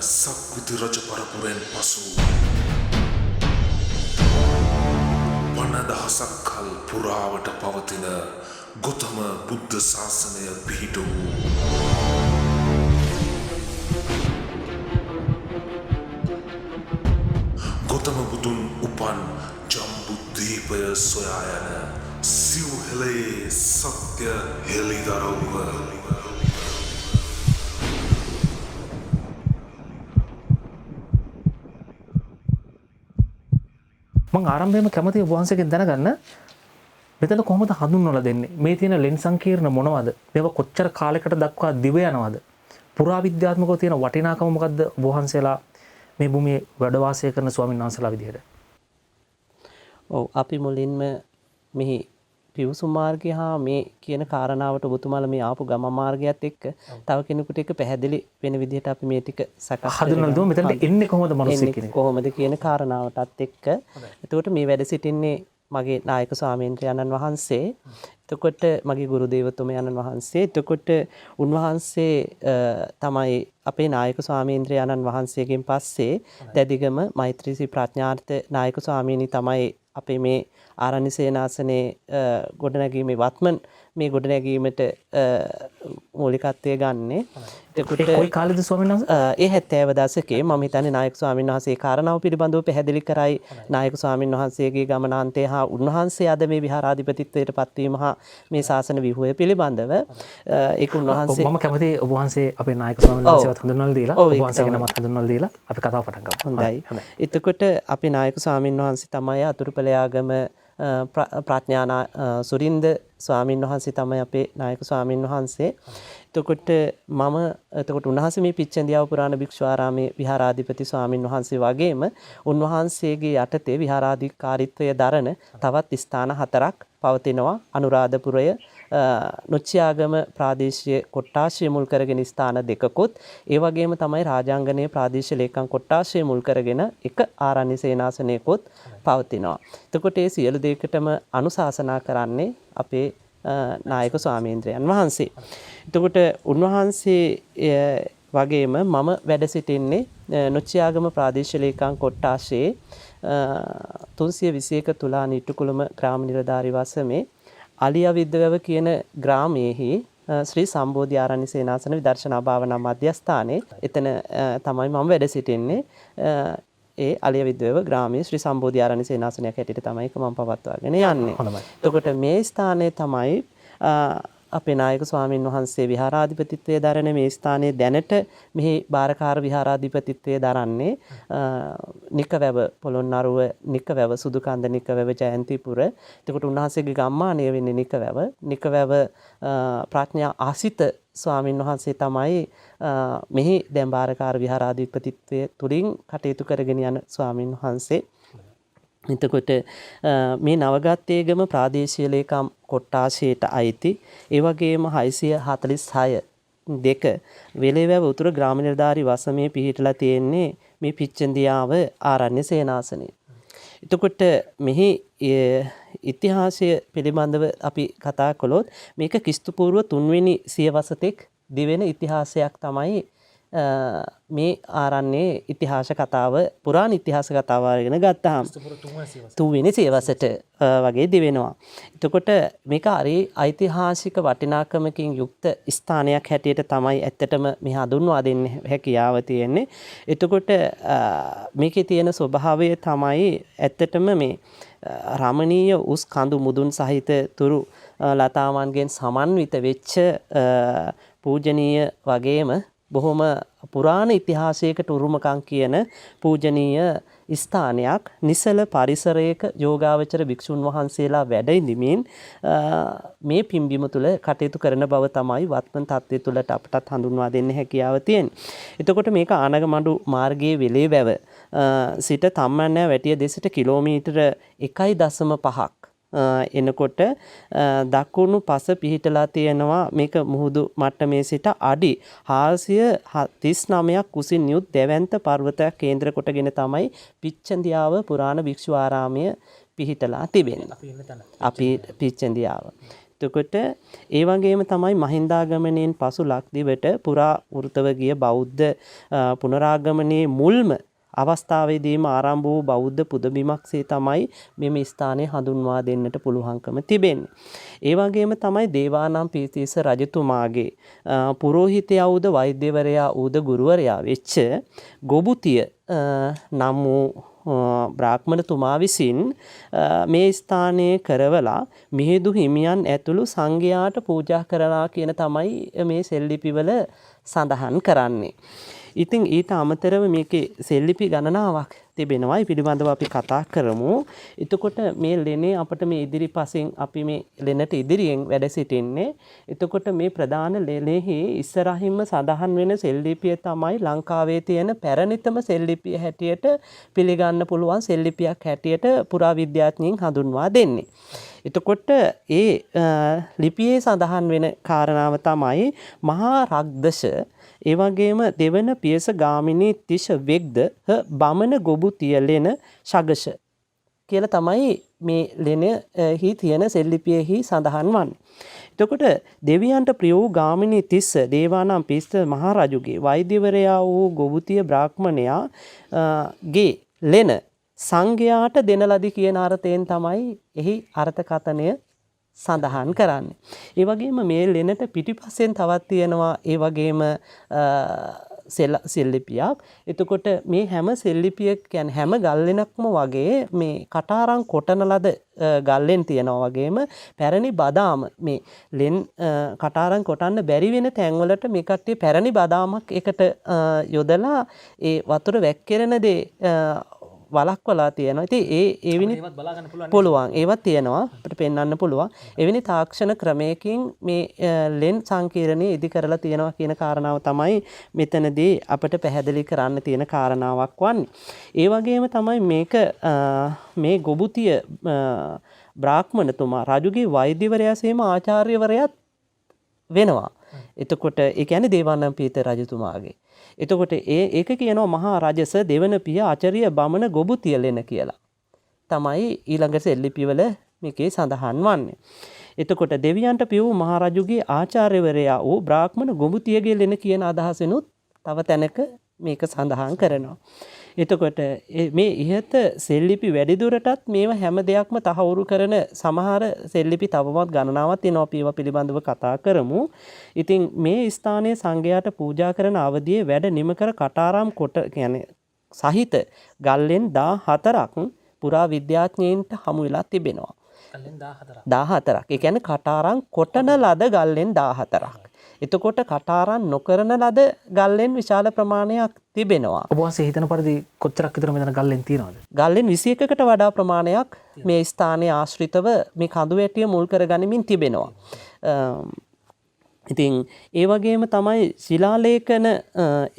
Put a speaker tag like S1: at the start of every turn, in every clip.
S1: සක්විති රජ පරපුරෙන් පසු වනදහසක් කල් පුරාවට පවතින ගොතම බුද්ධ ශාසනය පිහිට වූ ගොතම බුදුන් උපන් ජම්බුද්වීපය සොයා යන සිව්හෙළයේ සත්‍ය හෙළිදරව්ව
S2: මම ආරම්භයේම කැමති ඔබ වහන්සේගෙන් දැනගන්න මෙතන කොහොමද හඳුන්වලා දෙන්නේ මේ තියෙන ලෙන් සංකීර්ණ මොනවද මේවා කොච්චර කාලයකට දක්වා දිව යනවද පුරාවිද්‍යාත්මකව තියෙන වටිනාකම මොකද්ද ඔබ වහන්සේලා මේ භූමියේ වැඩ වාසය කරන ස්වාමීන් වහන්සේලා විදිහට
S3: ඔව් අපි මුලින්ම මෙහි පිවිසුම් මාර්ගය හා මේ කියන කාරණාවට ඔබතුමාලා මේ ආපු ගමන් මාර්ගයත් එක්ක තව කෙනෙකුට එක පැහැදිලි වෙන විදිහට අපි මේ ටික සකස්
S2: හඳුන්වලා දුමු මෙතනට එන්නේ කොහොමද මිනිස්සෙක් කියන්නේ
S3: කොහොමද කියන කාරණාවටත් එක්ක එතකොට මේ වැඩ සිටින්නේ මගේ නායක ස්වාමීන්ද්‍රයන්න් වහන්සේ එතකොට මගේ ගුරු දේවතුමයන්න් වහන්සේ එතකොට උන්වහන්සේ තමයි අපේ නායක ස්වාමීන්ද්‍රයන්න් වහන්සේගෙන් පස්සේ දැදිගම මෛත්‍රී ශ්‍රී ප්‍රඥාර්ථ නායක ස්වාමීනි තමයි අපේ මේ ආරණ්‍ය සේනාසනේ ගොඩනැගීමේ වත්මන් මේ ගොඩනැගීමට මූලිකත්වය ගන්නෙ.
S2: එතකොට කොයි කාලෙද ස්වාමීන් වහන්සේ?
S3: ඒ 70 දශකයේ මම හිතන්නේ නායක ස්වාමීන් වහන්සේ කාරණාව පිළිබඳව පැහැදිලි කරයි. නායක ස්වාමීන් වහන්සේගේ ගමනාන්තය හා උන්වහන්සේ අද මේ විහාරාධිපතිත්වයට පත්වීම හා මේ ශාසන විහුවය පිළිබඳව ඒක උන්වහන්සේ
S2: මම කැමති ඔබ වහන්සේ අපේ නායක ස්වාමීන් වහන්සේවත් හඳුන්වලා දීලා ඔබ වහන්සේගේ නමත් හඳුන්වලා දීලා අපි කතාව පටන් ගමු.
S3: හොඳයි. එතකොට අපේ නායක ස්වාමීන් වහන්සේ තමයි අතුරුපළයාගම ප්‍රඥානා සුරින්ද ස්වාමීන් වහන්සේ තමයි අපේ නායක ස්වාමීන් වහන්සේ. එතකොට එතකොට උන්වහන්සේ මේ පිච්චෙන්දියාව පුරාණ භික්ෂුආරාමේ විහාරාධිපති ස්වාමීන් වහන්සේ වගේම උන්වහන්සේගේ යටතේ විහාරාධිකාරීත්වය දරන තවත් ස්ථාන 4ක් පවතිනවා. අනුරාධපුරය නොච්චියාගම ප්‍රාදේශීය කොට්ටාශය මුල් කරගෙන ස්ථාන 2කුත් ඒ වගේම තමයි රාජාංගනයේ ප්‍රාදේශීය ලේකම් කොට්ටාශය මුල් කරගෙන එක ආරණ්‍ය සේනාසනයකුත් පවතිනවා. එතකොට මේ සියලු දෙයකටම අනුශාසනා කරන්නේ අපේ නායක ස්වාමීන්ද්‍රයන් වහන්සේ. එතකොට උන්වහන්සේ වගේම මම වැඩ සිටින්නේ නොච්චියාගම ප්‍රාදේශීය ලේකම් කොට්ටාශයේ 321 තුලා නිට්ටුකුළුම ග්‍රාම නිලධාරී වසමේ අලියවිද්දවැව කියන ග්‍රාමයේහි ශ්‍රී සම්බෝධි ආරණ්‍ය සේනාසන විදර්ශනා භාවනා මධ්‍යස්ථානයේ එතන තමයි මම වැඩ සිටින්නේ. ඒ අලියවිද්දවැව ග්‍රාමයේ ශ්‍රී සම්බෝධි ආරණ්‍ය සේනාසනයක් හැටියට තමයි මම පවත්වාගෙන යන්නේ. එතකොට මේ ස්ථානයේ තමයි අපේ නායක ස්වාමීන් වහන්සේ විහාරාධිපතිත්වයේ දරන මේ ස්ථානයේ දැනට මෙහි බාරකාර විහාරාධිපතිත්වයේ දරන්නේ නිකවැව පොළොන්නරුව නිකවැව සුදුකන්ද නිකවැව ජයන්තිපුර. එතකොට උන්වහන්සේගේ ගම්මානය වෙන්නේ නිකවැව. නිකවැව ප්‍රඥා ආසිත ස්වාමීන් වහන්සේ තමයි මෙහි දැන් බාරකාර විහාරාධිපතිත්වයේ තුලින් කටයුතු කරගෙන යන ස්වාමීන් වහන්සේ. එතකොට මේ නවගත්තේගම ප්‍රාදේශීය ලේකම් කොට්ටාශයට අයිති ඒ වගේම 646 දෙක වෙලෙවැව උතුර ග්‍රාම නිලධාරී වසමේ පිහිටලා තියෙන්නේ මේ පිච්චෙන්දියාව ආරණ්‍ය සේනාසනය. එතකොට මෙහි ඉතිහාසය පිළිබඳව අපි කතා කළොත් මේක ක්‍රිස්තු පූර්ව 3 වෙනි සියවසතෙක් දිවෙන ඉතිහාසයක් තමයි මේ ආරණ්‍යයේ ඉතිහාස කතාව පුරාණ ඉතිහාස කතාව අරගෙන ගත්තාම 3 වෙනි සියවසට වගේ දිවෙනවා. එතකොට මේක හරි ඓතිහාසික වටිනාකමකින් යුක්ත ස්ථානයක් හැටියට තමයි ඇත්තටම මේ හඳුන්වා දෙන්න හැකියාව තියෙන්නේ. එතකොට මේකේ තියෙන ස්වභාවය තමයි ඇත්තටම මේ රමණීය උස් කඳු මුදුන් සහිත තුරු ලතාවන්ගෙන් සමන්විත වෙච්ච පූජනීය වගේම බොහොම පුරාණ ඉතිහාසයකට උරුමකම් කියන පූජනීය ස්ථානයක් නිසල පරිසරයක යෝගාවචර භික්ෂුන් වහන්සේලා වැඩ ඉඳිමින් මේ පිම්බිම තුළ කටයුතු කරන බව තමයි වත්මන් තත්ත්වය තුළට අපටත් හඳුන්වා දෙන්න හැකියාව තියෙන්නේ. එතකොට මේක ආනගමඩු මාර්ගයේ වෙලේවැව සිට තම්මැන්නෑ වැටිය දෙසට කිලෝමීටර 1.5ක් එනකොට දකුණු පස පිහිටලා තියෙනවා මේක මුහුදු මට්ටමේ සිට අඩි 439ක් කුසින් යුත් දෙවැන්ත පර්වතයක් කේන්ද්‍ර කොටගෙන තමයි පිච්චෙන්දියාව පුරාණ භික්ෂු ආරාමය පිහිටලා තිබෙන්නේ. අපි පිච්චෙන්දියාව. එතකොට ඒ වගේම තමයි මහින්දාගමනයෙන් පසු ලක්දිවට පුරා වෘතව ගිය බෞද්ධ පුනරාගමනයේ මුල්ම අවස්ථාවේදීම ආරම්භ වූ බෞද්ධ පුදබිමක්සේ තමයි මෙම ස්ථානය හඳුන්වා දෙන්නට පුළුවන්කම තිබෙන්නේ. ඒ වගේම තමයි දේවානම් පීතිස්ස රජතුමාගේ පුරෝහිතයවුද වෛද්‍යවරයා වූද ගුරුවරයා වෙච්ච ගොබුතිය නම් වූ බ්‍රාහ්මණතුමා විසින් මේ ස්ථානයේ කරවලා මිහිඳු හිමියන් ඇතුළු සංඝයාට පූජා කරලා කියන තමයි මේ සෙල්ලිපිවල සඳහන් කරන්නේ. ඉතින් ඊට අමතරව මේකේ සෙල්ලිපි ගණනාවක් තිබෙනවා. ඒ පිළිබඳව අපි කතා කරමු. එතකොට මේ ලෙනේ අපිට මේ ඉදිරිපසින් අපි මේ ලෙනට ඉදිරියෙන් වැඩ සිටින්නේ. එතකොට මේ ප්‍රධාන ලෙනෙහි ඉස්සරහින්ම සඳහන් වෙන සෙල්ලිපිය තමයි ලංකාවේ තියෙන පැරණිතම සෙල්ලිපිය හැටියට පිළිගන්න පුළුවන් සෙල්ලිපියක් හැටියට පුරාවිද්‍යාඥයින් හඳුන්වා දෙන්නේ. එතකොට ඒ ලිපියේ සඳහන් වෙන කාරණාව තමයි මහා රග්දශ ඒ වගේම දෙවන පියස ගාමිනී තිශ වෙග්ද බමන ගොබු තියලෙන ශගෂ කියලා තමයි මේ ලෙනෙහි තියෙන සෙල්ලිපියෙහි සඳහන් වන්නේ. එතකොට දෙවියන්ට ප්‍රිය වූ ගාමිනී තිස්ස දේවානම් පිස්ස මහරජුගේ වෛද්‍යවරයා වූ ගොබුතිය බ්‍රාහ්මණයා ගේ ලෙන සංඝයාට දෙන ලදි කියන අර්ථයෙන් තමයි එහි අර්ථකථනය සඳහන් කරන්නේ. ඒ වගේම මේ ලෙනට පිටිපස්සෙන් තවත් තියෙනවා ඒ වගේම සෙල්ලිපියක්. එතකොට මේ හැම සෙල්ලිපියක් කියන්නේ හැම ගල්ලෙනක්ම වගේ මේ කටාරම් කොටන ලද ගල්ලෙන් තියෙනවා වගේම පැරණි බදාම මේ ලෙන් කටාරම් කොටන්න බැරි වෙන තැන්වලට මේ කට්ටිය පැරණි බදාමක් එකට යොදලා ඒ වතුර වැක්කිරෙන දේ වලක්වලා තියෙනවා. ඉතින් ඒ වෙනි පුළුවන්. ඒවත් තියෙනවා. අපිට පෙන්වන්න පුළුවන්. එවැනි තාක්ෂණ ක්‍රමයකින් මේ ලෙන් සංකීර්ණය ඉදි කරලා තියෙනවා කියන කාරණාව තමයි මෙතනදී අපිට පැහැදිලි කරන්න තියෙන කාරණාවක් වන්නේ. ඒ වගේම තමයි මේක මේ ගොබුතිය බ්‍රාහ්මණතුමා රජුගේ වෛද්‍යවරයා සේම ආචාර්යවරයාත් වෙනවා. එතකොට ඒ කියන්නේ දේවානම් පීත රජතුමාගේ. එතකොට ඒක කියනවා මහා රජස දෙවන පිය ආචාර්ය බමන ගොබුතිය ලෙන කියලා. තමයි ඊළඟ සෙල්ලිපිවල මේකේ සඳහන් වන්නේ. එතකොට දෙවියන්ට පිය වූ මහා රජුගේ ආචාර්යවරයා වූ බ්‍රාහ්මණ ගොබුතියගේ ලෙන කියන අදහසෙනුත් තව තැනක මේක සඳහන් කරනවා. එතකොට මේ ඉහත සෙල්ලිපි වැඩිදුරටත් මේවා හැම දෙයක්ම තහවුරු කරන සමහර සෙල්ලිපි තවමත් ගණනාවක් තියෙනවා. අපි ඒවා පිළිබඳව කතා කරමු. ඉතින් මේ ස්ථානයේ සංඝයාට පූජා කරන අවධියේ වැඩ නිම කර කටාරම් කොට කියන්නේ සහිත ගල්ලෙන් 14ක් පුරා විද්‍යාඥයින්ට හමු වෙලා තිබෙනවා. ගල්ලෙන් 14ක්. ඒ කියන්නේ කටාරම් කොටන ලද ගල්ලෙන් 14ක්. එතකොට කටාරම් නොකරන ලද ගල්ලෙන් විශාල ප්‍රමාණයක් තිබෙනවා.
S2: ඔබ වහන්සේ හිතන පරිදි කොච්චරක් විතර මෙතන ගල්ලෙන් තියෙනවද?
S3: ගල්ලෙන් 21කට වඩා ප්‍රමාණයක් මේ ස්ථානයේ ආශ්‍රිතව මේ කඳු වැටිය මුල් කරගනිමින් තිබෙනවා. ඉතින් ඒ වගේම තමයි ශිලාලේඛන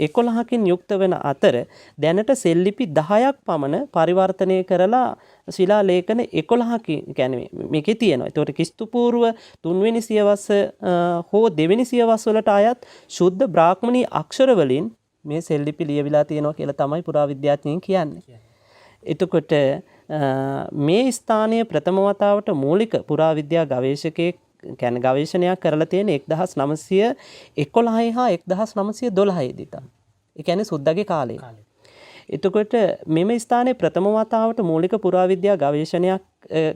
S3: 11කින් යුක්ත වෙන අතර දැනට සෙල්ලිපි 10ක් පමණ පරිවර්තනය කරලා ශිලාලේඛන 11කින් කියන්නේ මේකේ තියෙනවා. ඒතකොට ක්‍රිස්තු පූර්ව 3 වෙනි සියවස හෝ 2 වෙනි සියවස් වලට අයත් ශුද්ධ බ්‍රාහ්මණී අක්ෂර වලින් මේ සෙල්ලිපි ලියවිලා තියෙනවා කියලා තමයි පුරාවිද්‍යාඥයින් කියන්නේ. එතකොට මේ ස්ථානයේ ප්‍රථම වතාවට මූලික පුරාවිද්‍යා ගවේෂකයෙක් කියන්නේ ගවේෂණයක් කරලා තියෙන 1911 හා 1912 දී තමයි. ඒ කියන්නේ සුද්දගේ කාලේ. එතකොට මෙම ස්ථානයේ ප්‍රථම වතාවට මූලික පුරාවිද්‍යා ගවේෂණයක්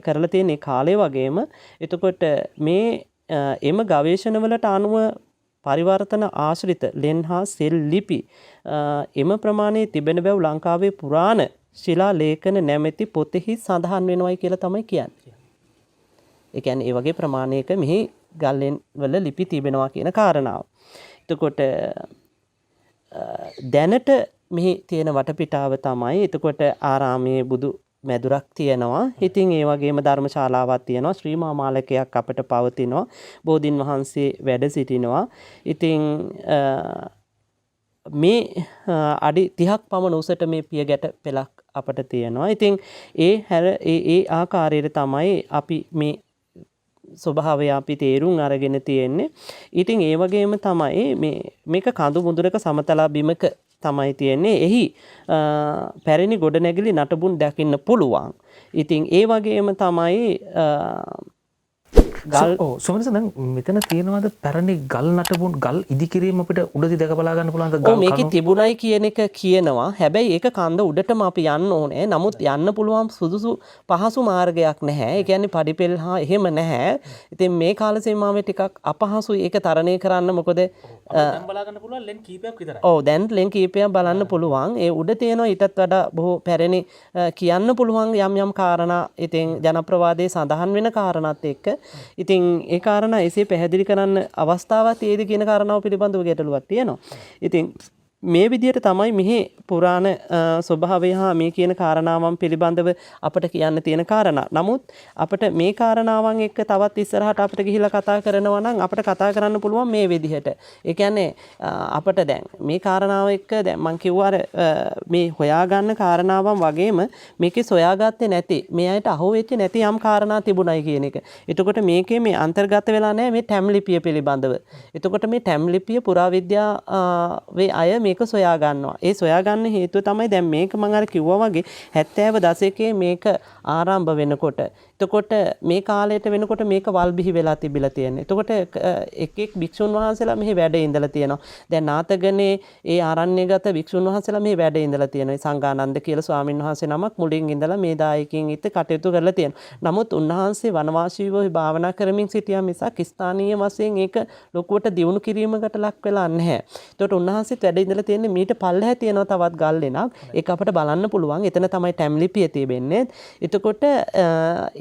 S3: කරලා තියෙන කාලේ වගේම එතකොට මේ එම ගවේෂණවලට අනුව පරිවර්තන ආශ්‍රිත ලෙන් හා සෙල් ලිපි එම ප්‍රමාණයේ තිබෙන බව ලංකාවේ පුරාණ ශිලා ලේඛන නැමැති පොතෙහි සඳහන් වෙනවයි කියලා තමයි කියන්නේ. ඒ කියන්නේ ඒ වගේ ප්‍රමාණයක මෙහි ගල්ලෙන් වල ලිපි තිබෙනවා කියන කාරණාව. එතකොට දැනට මෙහි තියෙන වටපිටාව තමයි එතකොට ආරාමයේ බුදු මැදුරක් තියෙනවා. ඉතින් ඒ වගේම ධර්මශාලාවක් තියෙනවා. ශ්‍රී මහා මාලකයක් අපිට පවතිනවා. බෝධින් වහන්සේ වැඩ සිටිනවා. ඉතින් මේ අඩි 30ක් පමණ උසට මේ පියගැට පෙළක් අපිට තියෙනවා. ඉතින් ඒ ආකාරයට තමයි අපි මේ ස්වභාවය අපි තේරුම් අරගෙන තියෙන්නේ. ඉතින් ඒ වගේම තමයි මේක කඳු මුදුරක සමතලා බිමක තමයි තියෙන්නේ. එහි පැරණි ගොඩනැගිලි නටබුන් දකින්න පුළුවන්. ඉතින් ඒ වගේම තමයි ගල්
S2: සොමනස දැන් මෙතන තියෙනවාද පැරණි ගල් නටබුන් ගල් ඉදිකිරීම අපිට උඩදි දැක බලා ගන්න පුළුවන්ද
S3: ඔව් මේකේ තිබුණයි කියන එක කියනවා. හැබැයි ඒක කන්ද උඩටම අපි යන්න ඕනේ. නමුත් යන්න පුළුවන් සුදුසු පහසු මාර්ගයක් නැහැ. ඒ කියන්නේ පඩිපෙල් හා එහෙම නැහැ. ඉතින් මේ කාල සීමාවේ ටිකක් අපහසුයි ඒක තරණය කරන්න. මොකද
S2: දැන් බලා ගන්න පුළුවන් ලෙන් කීපයක් විතරයි.
S3: ඔව් දැන් ලෙන් කීපයක් බලන්න පුළුවන්. ඒ උඩ තියෙනවා ඊටත් වඩා බොහෝ පැරණි කියන්න පුළුවන් යම් කාරණා ඉතින් ජනප්‍රවාදයේ සඳහන් වෙන කාරණාත් එක්ක ඉතින් ඒ කාරණා එසේ පැහැදිලි කරන්න අවස්ථාවක් තියෙද කියන කාරණාව පිළිබඳව ගැටලුවක් තියෙනවා. ඉතින් මේ විදිහට තමයි මෙහි පුරාණ ස්වභාවය හා මේ කියන කාරණාවන් පිළිබඳව අපට කියන්න තියෙන කාරණා. නමුත් අපිට මේ කාරණාවන් එක්ක තවත් ඉස්සරහට අපිට ගිහිල්ලා කතා කරනවා නම් අපිට කතා කරන්න පුළුවන් මේ විදිහට. ඒ කියන්නේ අපිට දැන් මේ කාරණාව එක්ක දැන් මම කිව්වා මේ හොයාගන්න කාරණාවන් වගේම මේකේ සොයාගත්තේ නැති මේ අයට අහුව වෙච්ච නැති යම් කාරණා තිබුණයි කියන එක. එතකොට මේකේ මේ අන්තර්ගත වෙලා නැහැ මේ ටැම් ලිපිය පිළිබඳව. එතකොට මේ ටැම් ලිපිය පුරාවිද්‍යාවේ අය මේක සොයා ගන්නවා. ඒ සොයා ගන්න හේතුව තමයි දැන් මේක මම අර කිව්වා වගේ 70 දශකයේ මේක ආරම්භ වෙනකොට එතකොට මේ කාලයට වෙනකොට මේක වල් බිහි වෙලා තිබිලා තියෙනවා. එතකොට එක් භික්ෂුන් වහන්සේලා මෙහි වැඩ ඉඳලා තියෙනවා. දැන් නාතගනේ ඒ ආරණ්‍යගත භික්ෂුන් වහන්සේලා මෙහි වැඩ ඉඳලා තියෙනවා. සංඝානන්ද කියලා ස්වාමීන් වහන්සේ නමක් මුලින් ඉඳලා මේ දායකයන් ඉත් කටයුතු කරලා තියෙනවා. නමුත් උන්වහන්සේ වනවාසීව භාවනා කරමින් සිටියා මිසක් ස්ථානීය වශයෙන් ඒක ලොකුවට දියුණු කිරීමකට ලක් වෙලා නැහැ. එතකොට උන්වහන්සේත් වැඩ ඉඳලා තියෙන්නේ මීට පල්ලෙහා තියෙනවා තවත් ගල් දෙනක්. ඒක අපිට බලන්න පුළුවන්. එතන තමයි ටැම් ලිපිය තියෙන්නේ. එතකොට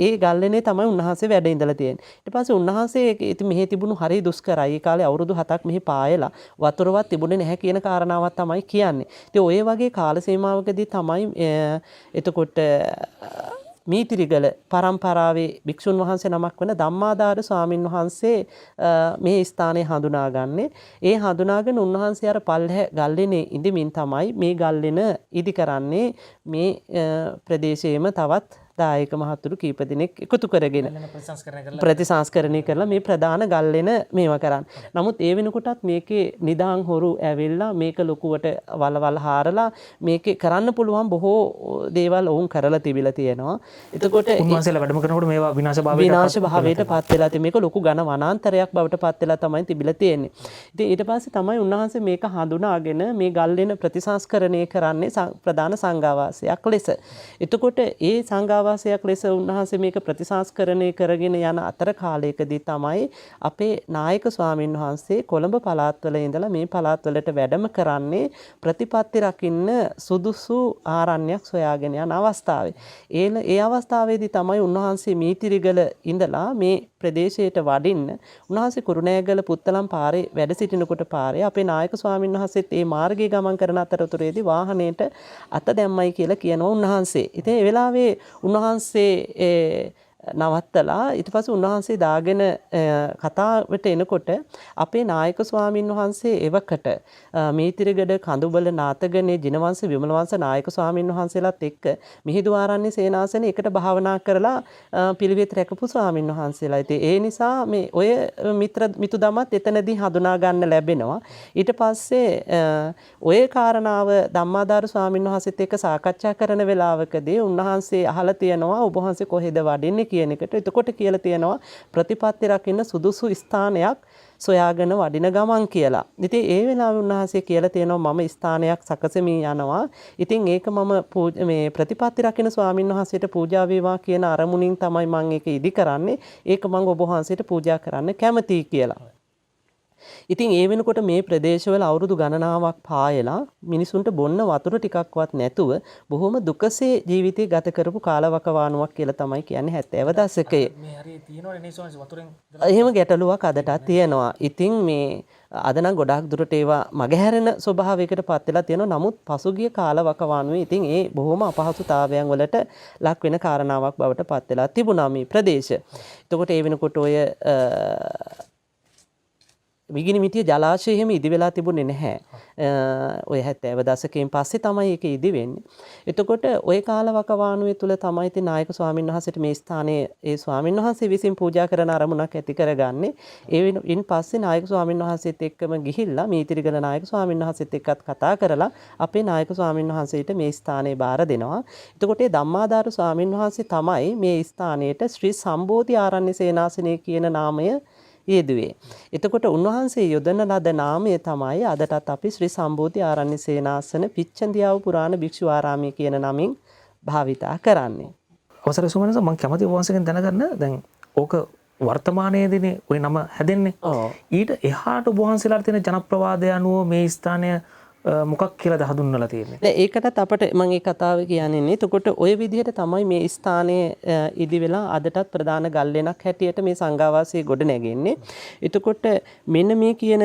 S3: ඒ ගල්ලෙනේ තමයි උන්වහන්සේ වැඩ ඉඳලා තියෙන්නේ. ඊට පස්සේ උන්වහන්සේ ඉතින් මෙහි තිබුණු හරි දුෂ්කරයි. ඒ කාලේ අවුරුදු 7ක් මෙහි පායලා වතුරවත් තිබුණේ නැහැ කියන කාරණාවක් තමයි කියන්නේ. ඉතින් ඔය වගේ කාල සීමාවකදී තමයි එතකොට මීතිරිගල පරම්පරාවේ භික්ෂුන් වහන්සේ නමක් වන ධම්මාදාර ස්වාමින් වහන්සේ මේ ස්ථානය හඳුනාගන්නේ. ඒ හඳුනාගෙන උන්වහන්සේ අර පල්හැ ගල්ලෙනේ ඉඳමින් තමයි මේ ගල්ලෙන ඉදි කරන්නේ මේ ප්‍රදේශයේම තවත් දායක මහතුරු කීප දෙනෙක් එකතු කරගෙන ප්‍රතිසංස්කරණය කරලා මේ ප්‍රධාන ගල්ලෙන මේවා කරන්නේ. නමුත් ඒ වෙනකොටත් මේකේ නිදාන් හොරු ඇවිල්ලා මේක ලොකුවට වලවල් හාරලා මේකේ කරන්න පුළුවන් බොහෝ දේවල් වුන් කරලා තිබිලා තියෙනවා. එතකොට
S2: උන්වහන්සේලා වැඩම කරනකොට මේවා විනාශ
S3: භාවයට පත් වෙලා තියෙන මේක ලොකු ඝන වනාන්තරයක් බවට පත් වෙලා තමයි තිබිලා තියෙන්නේ. ඉතින් ඊට පස්සේ තමයි උන්වහන්සේ මේක හඳුනාගෙන මේ ගල්ලෙන ප්‍රතිසංස්කරණය කරන්නේ ප්‍රධාන සංඝාවාසයක් ලෙස. එතකොට ඒ සංඝාවාසයක් ලෙස උන්වහන්සේ මේක ප්‍රතිසංස්කරණය කරගෙන යන අතර කාලයකදී තමයි අපේ නායක ස්වාමින් වහන්සේ කොළඹ පළාත්වල ඉඳලා මේ පළාත්වලට වැඩම කරන්නේ ප්‍රතිපත්ති රකින්න සුදුසු ආරණ්‍යයක් සොයාගෙන යන අවස්ථාවේ. ඒ අවස්ථාවේදී තමයි උන්වහන්සේ මීතිරිගල ඉඳලා මේ ප්‍රදේශයට වඩින්න උන්වහන්සේ කුරුණෑගල පුත්තලම් පාරේ වැඩ සිටිනකොට පාරේ අපේ නායක ස්වාමින් වහන්සේත් මේ මාර්ගයේ ගමන් කරන අතරතුරේදී වාහනේට අත දැම්මයි කියලා කියනවා උන්වහන්සේ. ඉතින් ඒ වෙලාවේ උන්වහන්සේ නවත්තලා ඊට පස්සේ උන්වහන්සේ දාගෙන කතාවට එනකොට අපේ නායක ස්වාමින් වහන්සේ එවකට මීතිරිගඩ කඳුබල නාතගනේ ජිනවංශ විමලවංශ නායක ස්වාමින් වහන්සේලාත් එක්ක මිහිඳු ආරණ්‍ය සේනාසනේ එකට භාවනා කරලා පිළිවෙත් රැකපු ස්වාමින් වහන්සේලා. ඉතින් ඒ නිසා මේ ඔය මිතුදමත් එතනදී හඳුනා ගන්න ලැබෙනවා. ඊට පස්සේ ඔය කාරණාව ධම්මාදාර ස්වාමින් වහන්සේත් එක්ක සාකච්ඡා කරන වෙලාවකදී උන්වහන්සේ අහලා තියෙනවා ඔබ වහන්සේ කොහෙද වඩින්නේ කියන එකට. එතකොට කියලා තියෙනවා ප්‍රතිපත්ති රකින්න සුදුසු ස්ථානයක් සොයාගෙන වඩින ගමන් කියලා. ඉතින් ඒ වෙලාවේ උන්වහන්සේ කියලා තියෙනවා මම ස්ථානයක් සකසමින් යනවා. ඉතින් ඒක මම මේ ප්‍රතිපත්ති රකින්න ස්වාමින් වහන්සේට පූජා වේවා කියන අරමුණින් තමයි මම ඒක ඉදි කරන්නේ. ඒක මම ඔබ වහන්සේට පූජා කරන්න කැමතියි කියලා. ඉතින් ඒ වෙනකොට මේ ප්‍රදේශවල අවුරුදු ගණනාවක් පායලා මිනිසුන්ට බොන්න වතුර ටිකක්වත් නැතුව බොහොම දුකසේ ජීවිතය ගත කරපු කාලවකවානුවක් කියලා තමයි කියන්නේ 70 දශකයේ.
S2: මේ හරිය තියෙනවනේ නේ සෝන්ස් වතුරෙන්.
S3: එහෙම ගැටලුවක් අදටත් තියෙනවා. ඉතින් මේ අද නම් ගොඩාක් දුරට ඒවා මගහැරෙන ස්වභාවයකට පත් වෙලා තියෙනවා. නමුත් පසුගිය කාලවකවානුවේ ඉතින් ඒ බොහොම අපහසුතාවයන් වලට ලක් වෙන කාරණාවක් බවට පත් වෙලා තිබුණා මේ ප්‍රදේශ. එතකොට ඒ වෙනකොට ඔය මිගිනිමිටිය ජලාශය එහෙම ඉදි වෙලා තිබුණේ නැහැ. ඔය 70 දශකයෙන් පස්සේ තමයි ඒක ඉදි වෙන්නේ. එතකොට ওই කාලවකවානුවේ තුල තමයි ඉතින් නායක ස්වාමීන් වහන්සේට මේ ස්ථානයේ ඒ ස්වාමීන් වහන්සේ විසින් පූජා කරන අරමුණක් ඇති කරගන්නේ. ඉන් පස්සේ නායක ස්වාමීන් වහන්සේත් එක්කම ගිහිල්ලා මීතිරිගල නායක ස්වාමීන් වහන්සේත් එක්කත් කතා කරලා අපේ නායක ස්වාමීන් වහන්සේට මේ ස්ථානය බාර දෙනවා. එතකොට ඒ ධම්මාදාර ස්වාමීන් වහන්සේ තමයි මේ ස්ථානයට ශ්‍රී සම්බෝධි ආරණ්‍ය සේනාසනය කියන නාමය යෙදුවේ. එතකොට උන්වහන්සේ යොදන ලද නාමය තමයි අදටත් අපි ශ්‍රී සම්බෝධි ආරණ්‍ය සේනාසන පිච්චන්දියාව පුරාණ භික්ෂු ආරාමය කියන නමින් භාවිතා කරන්නේ.
S2: අවසරයි සුමනස මම කැමති ඔබ වහන්සේගෙන් දැනගන්න දැන් ඕක වර්තමානයේදීනේ ওই නම හැදෙන්නේ. ඊට එහාට ඔබ වහන්සේලාට තියෙන ජනප්‍රවාදය අනුව මේ ස්ථානය මොකක් කියලාද හඳුන්වලා තියෙන්නේ?
S3: දැන් ඒකටත් අපිට මම මේ කතාව කියන්නේ. එතකොට ওই විදිහට තමයි මේ ස්ථානයේ ඉදි වෙලා අදටත් ප්‍රධාන ගල්ලෙනක් හැටියට මේ සංඝාවාසයේ ගොඩ නැගෙන්නේ. එතකොට මෙන්න මේ කියන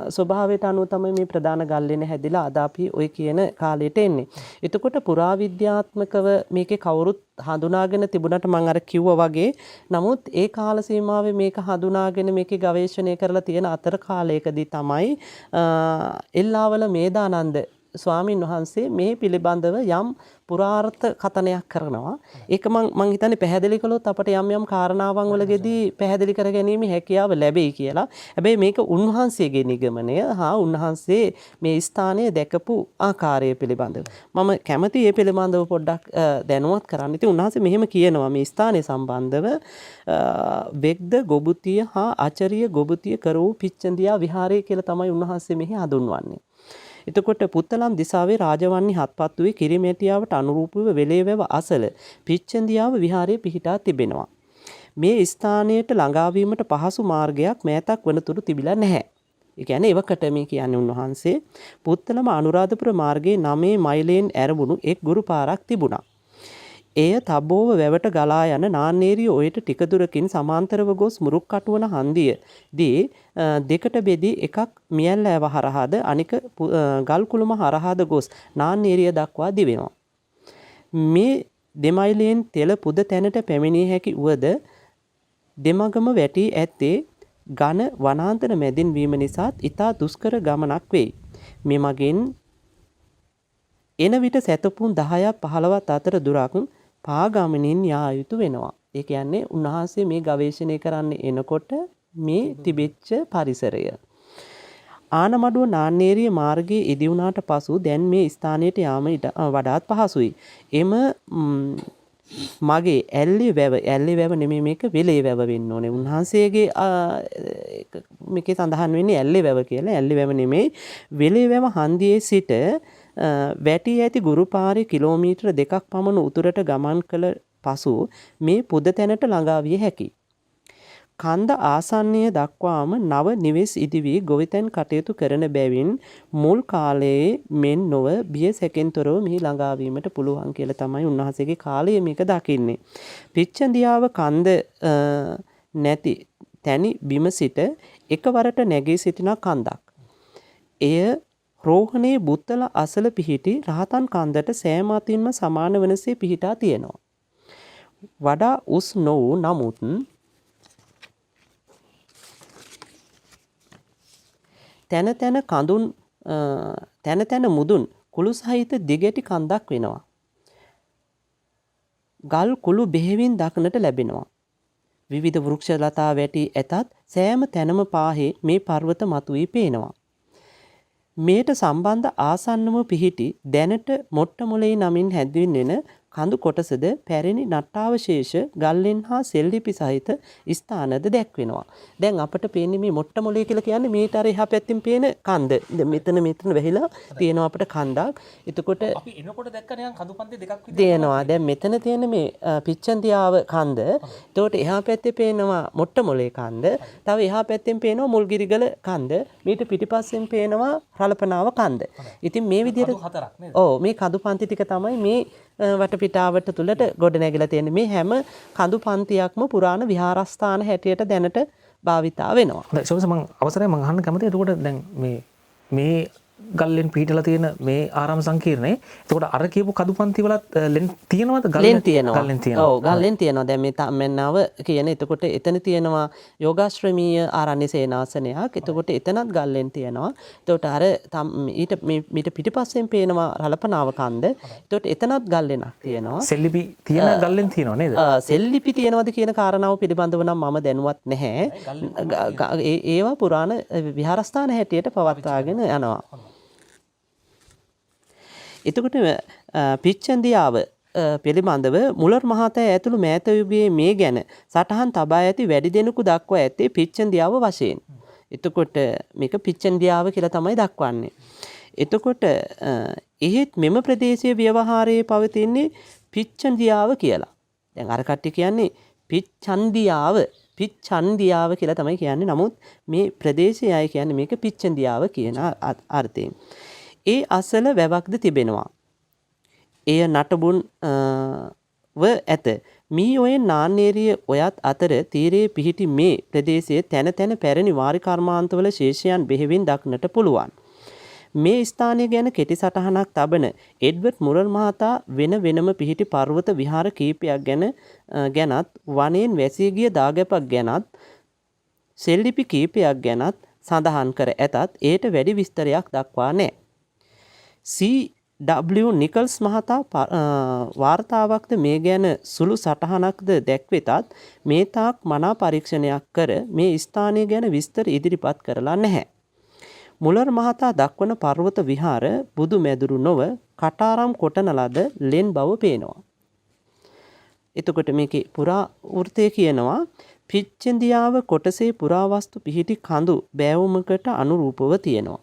S3: ස්වභාවයට අනුව තමයි මේ ප්‍රධාන ගල්ලෙන හැදිලා අද අපි ওই කියන කාලයට එන්නේ. එතකොට පුරාවිද්‍යාත්මකව මේකේ කවුරුත් හඳුනාගෙන තිබුණාට මම අර කිව්වා වගේ නමුත් ඒ කාල සීමාවේ මේක හඳුනාගෙන මේකේ ගවේෂණය කරලා තියෙන අතර කාලයකදී තමයි එල්ලාවල මේදානන්ද ස්වාමින් වහන්සේ මේ පිළිබඳව යම් පුරාර්ථ කතනයක් කරනවා. ඒක මම හිතන්නේ පැහැදිලි කළොත් අපට යම් කාරණාවන් වලදී පැහැදිලි කර ගැනීම හැකියාව ලැබෙයි කියලා. හැබැයි මේක උන්වහන්සේගේ නිගමනය හා උන්වහන්සේ මේ ස්ථානය දැකපු ආකාරය පිළිබඳව. මම කැමති මේ පිළිබඳව පොඩ්ඩක් දැනුවත් කරන්න. ඉතින් උන්වහන්සේ මෙහෙම කියනවා මේ ස්ථානය සම්බන්ධව වෙග්ද ගොබුතිය හා ආචාර්ය ගොබුතිය කරවූ පිච්චන්දියා විහාරය කියලා තමයි උන්වහන්සේ මෙහි හඳුන්වන්නේ. එතකොට පුත්තලම් දිසාවේ රාජවන්නි හත්පත්තුවේ කිරිමැටියාවට අනුරූපව වෙලේවැව අසල පිච්චන්දියාව විහාරයේ පිහිටා තිබෙනවා. මේ ස්ථානයට ළඟාවීමට පහසු මාර්ගයක් මෑතක් වනතුරු තිබිලා නැහැ. ඒ කියන්නේ එවකට මේ කියන්නේ උන්වහන්සේ පුත්තලම අනුරාධපුර මාර්ගයේ 9 මයිලෙන් ඇරඹුණු එක් ගුරු පාරක් තිබුණා. එය තබ්බෝව වැවට ගලා යන නාන්නේරිය ඔයට ටික දුරකින් සමාන්තරව ගොස් මුරුක් කටුවන හන්දියදී දෙකට බෙදී එකක් මියැල්ලෑව හරහාද අනික ගල් කුළුම හරහාද ගොස් නාන්නේරිය දක්වා දිවෙනවා. මේ දෙමයිලෙන් තෙල පුද තැනට පැමිණිය හැකි වුවද දෙමගම වැටී ඇත්තේ ඝන වනාන්තර මැදින් වීම නිසාත් ඊතා දුෂ්කර ගමනක් වෙයි. මේ මගින් එන විට සැතපුම් 10ක් 15ක් අතර දුරක් පාගමනින් යා යුතු වෙනවා. ඒ කියන්නේ උන්වහන්සේ මේ ගවේෂණය කරන්න එනකොට මේ තිබෙච්ච පරිසරය. ආනමඩුව නාන්නේරිය මාර්ගයේ ඉදි වුණාට පසු දැන් මේ ස්ථානයට යාම වඩාත් පහසුයි. එම මගේ ඇල්ලි වැව නෙමෙයි මේක වෙලේ වැව වෙන්න ඕනේ. උන්වහන්සේගේ මේකේ සඳහන් වෙන්නේ ඇල්ලි වැව කියලා. ඇල්ලි වැව නෙමෙයි වෙලේ වැව හන්දියේ සිට වැටී ඇති ගුරුපාරේ කිලෝමීටර 2ක් පමණ උතුරට ගමන් කළ පසු මේ පුද තැනට ළඟා විය හැකියි. කන්ද ආසන්නය දක්වාම නව නිවෙස් ඉදි වී ගොවිතැන් කටයුතු කරන බැවින් මුල් කාලයේ මෙන් නොව බිය සැකෙන්තරව මෙහි ළඟා වීමට පුළුවන් කියලා තමයි උන්වහන්සේගේ කාලය මේක දකින්නේ. පිච්චන්දියාව කන්ද නැති තැනි බිම සිට එකවරට නැගී සිටින කන්දක්. එය රෝහණේ බුත්තල අසල පිහිටි රහතන් කන්දට සෑම අතින්ම සමාන වනසේ පිහිටා තියෙනවා. වඩා උස් නොවූ නමුත් තැන තැන මුදුන් කුළු සහිත දිගැටි කන්දක් වෙනවා. ගල් කුළු බෙහෙවින් දක්නට ලැබෙනවා. විවිධ වෘක්ෂ ලතා වැටි ඇතත් සෑම තැනම පාහේ මේ පර්වත මතුවී පේනවා. මේට සම්බන්ධ ආසන්නම පිහිටි දැනට මොට්ටමොලේ නමින් හැඳින්වෙන කඳු කොටසද පැරණි නට්ටාවශේෂ ගල්ලෙන් හා සෙල්ලිපි සහිත ස්ථානද දැක්වෙනවා. දැන් අපට පේන්නේ මේ මොට්ටමොලේ කියලා කියන්නේ මේට අර එහා පැත්තෙන් පේන කන්ද. මෙතන වැහිලා තියෙනවා අපිට කන්දක්. එතකොට
S2: අපි එනකොට දැක්ක නිකන් කඳුපන්ති දෙකක් විතර
S3: තියෙනවා. දැන් මෙතන තියෙන මේ පිච්චන්දියාව කන්ද. එතකොට එහා පැත්තේ පේනවා මොට්ටමොලේ කන්ද. තව එහා පැත්තෙන් පේනවා මුල්ගිරිගල කන්ද. මේට පිටිපස්සෙන් පේනවා රළපනාව කන්ද. ඉතින් මේ විදිහට
S2: හතරක් නේද?
S3: ඔව් මේ කඳුපන්ති ටික තමයි මේ වටපිටාවට තුලට ගොඩ නැගිලා තියෙන මේ හැම කඳු පන්තියක්ම පුරාණ විහාරස්ථාන හැටියට දැනට භාවිතා වෙනවා.
S2: හොඳයි සෝමස මම අවසරයි මම අහන්න කැමතියි. එතකොට දැන් මේ ගල්ලෙන් පිහිටලා තියෙන මේ ආරාම සංකීර්ණේ. එතකොට අර කියපු කදුපන්ති වලත් ලෙන් තියෙනවද?
S3: ගල්ලෙන් තියෙනවා.
S2: ගල්ලෙන් තියෙනවා.
S3: ඔව් ගල්ලෙන් තියෙනවා. දැන් මේ තම්මැන්නාව කියන එතකොට එතන තියෙනවා යෝගාශ්‍රමීය ආරණ්‍ය සේනාසනයක්. එතකොට එතනත් ගල්ලෙන් තියෙනවා. එතකොට අර ඊට පිටිපස්සෙන් පේනවා රළපනාව කන්ද. එතකොට එතනත් ගල්ලෙනක් තියෙනවා.
S2: සෙල්ලිපි තියෙන ගල්ලෙන් තියෙනව නේද?
S3: සෙල්ලිපි තියෙනවද කියන කාරණාව පිළිබඳව නම් මම දැනුවත් නැහැ. ඒවා පුරාණ විහාරස්ථාන හැටියට පවත්වාගෙන යනවා. එතකොට පිච්චන්දියාව පිළිබඳව මුලර් මහතා ඇතුළු මෑත යුගයේ මේ ගැන සටහන් තබා ඇති වැඩි දෙනෙකු දක්වා ඇත්තේ පිච්චන්දියාව වශයෙන්. එතකොට මේක පිච්චන්දියාව කියලා තමයි දක්වන්නේ. එතකොට එහෙත් මෙම ප්‍රදේශයේ ව්‍යවහාරයේ පවතින්නේ පිච්චන්දියාව කියලා. දැන් අර කට්ටිය කියන්නේ පිච්චන්දියාව කියලා තමයි කියන්නේ. නමුත් මේ ප්‍රදේශය අය කියන්නේ මේක පිච්චන්දියාව කියන අර්ථයෙන්. ඒ අසල වැවක්ද තිබෙනවා. එය නටබුන් ව ඇත. මී ඔයෙන් නාන්නේරිය ඔයත් අතර තීරයේ පිහිටි මේ ප්‍රදේශයේ තැන තැන පැරණි වාරි කර්මාන්තවල ශේෂයන් බෙහෙවින් දක්නට පුළුවන්. මේ ස්ථානය ගැන කෙටි සටහනක් තබන එඩ්වඩ් මුරල් මහතා වෙනම පිහිටි පර්වත විහාර කීපයක් ගැනත් වනයෙන් වැසී ගිය දාගැපක් ගැනත් සෙල්ලිපි කීපයක් ගැනත් සඳහන් කර ඇතත් එයට වැඩි විස්තරයක් දක්වා නැහැ. C.W. නිකල්ස් මහතා වාර්තාවක්ද මේ ගැන සුළු සටහනක්ද දැක්වෙතත් මේ තාක් මනා පරීක්ෂණයක් කර මේ ස්ථානය ගැන විස්තර ඉදිරිපත් කරලා නැහැ. මුලර් මහතා දක්වන පර්වත විහාර බුදු මැදුරු නොව කටාරම් කොටන ලද ලෙන් බව පේනවා. එතකොට මේකේ පුරා වෘත්තය කියනවා පිච්චෙන්දියාව කොටසේ පුරාවස්තු පිහිටි කඳු බෑවුමකට අනුරූපව තියෙනවා.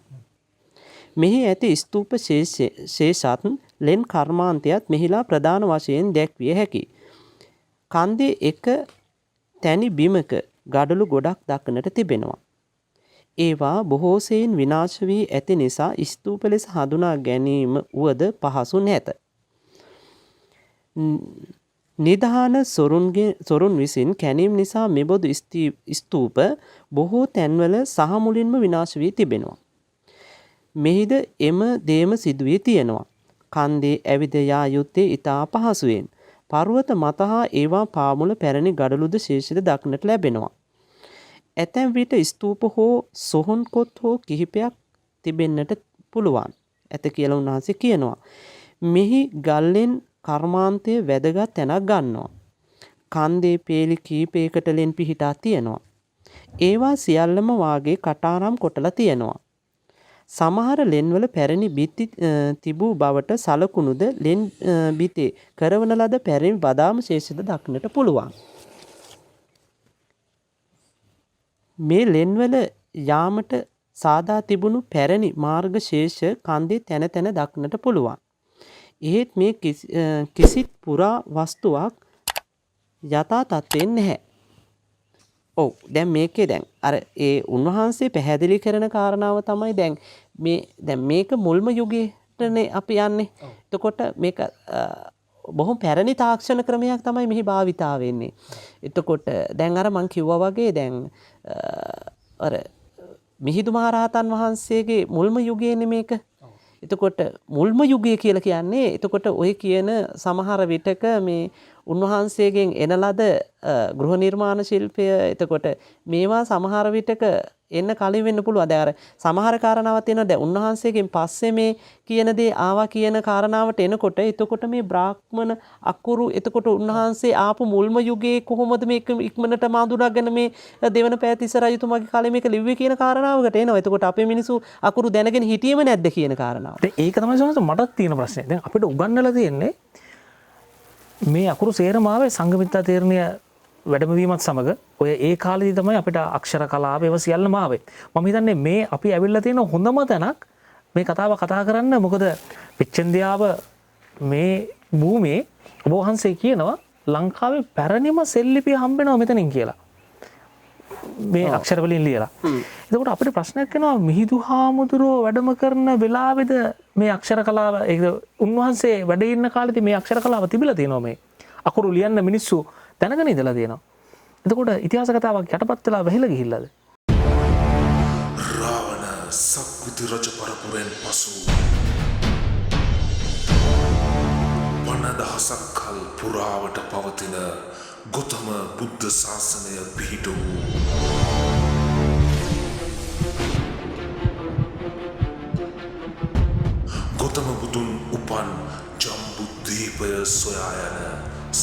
S3: මෙහි ඇති ස්තූප ශේෂත් ලෙන් කර්මාන්තයත් මෙහිලා ප්‍රධාන වශයෙන් දැක්විය හැකි. කන්දේ එක තැනි බිමක ගඩොළු ගොඩක් දක්නට තිබෙනවා. ඒවා බොහෝසෙයින් විනාශ වී ඇති නිසා ස්තූප ලෙස හඳුනා ගැනීම වුවද පහසු නැත. නිධාන සොරුන් විසින් කැනීම් නිසා මෙබඳු ස්තූප බොහෝ තැන්වල සහ මුලින්ම විනාශ වී තිබෙනවා. මෙහිද එම දේම සිදුවී තියෙනවා. කන්දේ ඇවිද යා යුත්තේ ඉතා පහසුවෙන්. පර්වත මත හා ඒවා පාමුල පැරණි ගඩලුද ශේෂිත දක්නට ලැබෙනවා. ඇතැම් විට ස්තූප හෝ සොහොන් කොත් හෝ කිහිපයක් තිබෙන්නට පුළුවන්. ඇත කියලා උන්වහන්සේ කියනවා. මෙහි ගල්ලෙන් කර්මාන්තය වැදගත් තැනක් ගන්නවා. කන්දේ පේලි කීපයකට ලෙන් පිහිටා තියෙනවා. ඒවා සියල්ලම වාගේ කටාරම් කොටලා තියෙනවා. සමහර ලෙන්වල පැරණි බිත්ති තිබූ බවට සලකුණුද ලෙන් බිතේ කරවන ලද පැරණි බදාම ශේෂද දක්නට පුළුවන්. මේ ලෙන්වල යාමට සාදා තිබුණු පැරණි මාර්ග ශේෂ කන්දේ තැන තැන දක්නට පුළුවන්. එහෙත් මේ කිසිත් පුරා වස්තුවක් යථා තත්ත්වයෙන් නැහැ. ඔව් දැන් මේකේ දැන් අර ඒ උන්වහන්සේ පැහැදිලි කරන කාරණාව තමයි දැන් මේක මුල්ම යුගයේනේ අපි යන්නේ. එතකොට මේක බොහොම පැරණි තාක්ෂණ ක්‍රමයක් තමයි මෙහි භාවිතා වෙන්නේ. එතකොට දැන් අර මං කිව්වා වගේ දැන් අර මිහිඳු මහරහතන් වහන්සේගේ මුල්ම යුගයේනේ මේක. එතකොට මුල්ම යුගය කියලා කියන්නේ එතකොට ඔය කියන සමහර විටක මේ උන්වහන්සේගෙන් එන ලද ගෘහ නිර්මාණ ශිල්පය එතකොට මේවා සමහර විටක එන්න කලින් වෙන්න පුළුවන්. දැන් අර සමහර කාරණාවක් තියෙනවා. දැන් උන්වහන්සේගෙන් පස්සේ මේ කියන දේ ආවා කියන කාරණාවට එනකොට එතකොට මේ බ්‍රාහ්මණ අකුරු එතකොට උන්වහන්සේ ආපු මුල්ම යුගයේ කොහොමද මේක ඉක්මනට මාඳුනාගෙන මේ දෙවන පෑතිස්ස රජතුමාගේ කාලේ මේක ලිව්වේ කියන කාරණාවකට එනවා. එතකොට අපේ මිනිස්සු අකුරු දැනගෙන හිටියේම නැද්ද කියන කාරණාව.
S2: ඒක තමයි සෝනස මටත් තියෙන ප්‍රශ්නේ. දැන් අපිට උගන්වලා තියෙන්නේ මේ අකුරු සේරම ආවේ සංඝමිත්තා තීරණය වැඩමවීමත් සමග ඔය ඒ කාලෙදි තමයි අපිට අක්ෂර කලාව ඒවා සියල්ලම ආවේ. මම හිතන්නේ මේ අපි ඇවිල්ලා තියෙන හොඳම තැනක් මේ කතාව කතා කරන්න. මොකද පිච්චෙන්දියාව මේ භූමියේ ඔබ වහන්සේ කියනවා ලංකාවේ පැරණිම සෙල්ලිපිය හම්බෙනවා මෙතනින් කියලා. මේ අක්ෂර වලින් ලියලා. එතකොට අපිට ප්‍රශ්නයක් එනවා මිහිඳු හාමුදුරුවෝ වැඩම කරන වෙලාවේද මේ අක්ෂර කලාව උන්වහන්සේ වැඩ ඉන්න කාලෙදි මේ අක්ෂර කලාව තිබිලා තියෙනවා මේ. අකුරු ලියන්න මිනිස්සු දැනගෙන ඉඳලා තියෙනවා. එතකොට ඉතිහාස කතාවක් යටපත් වෙලා වැහිලා ගිහිල්ලාද?
S1: රාවණ සප් සක්විති රජ පරපුරෙන් පසු වනදහසක් කල් පුරාවට පවතින ගොතම බුද්ධ ශාසනය පිහිට වූ ගොතම බුදුන් උපන් ජම්බුද්වීපය සොයා යන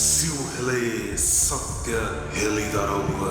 S1: සිව්හෙළයේ සත්‍ය හෙළිදරව්ව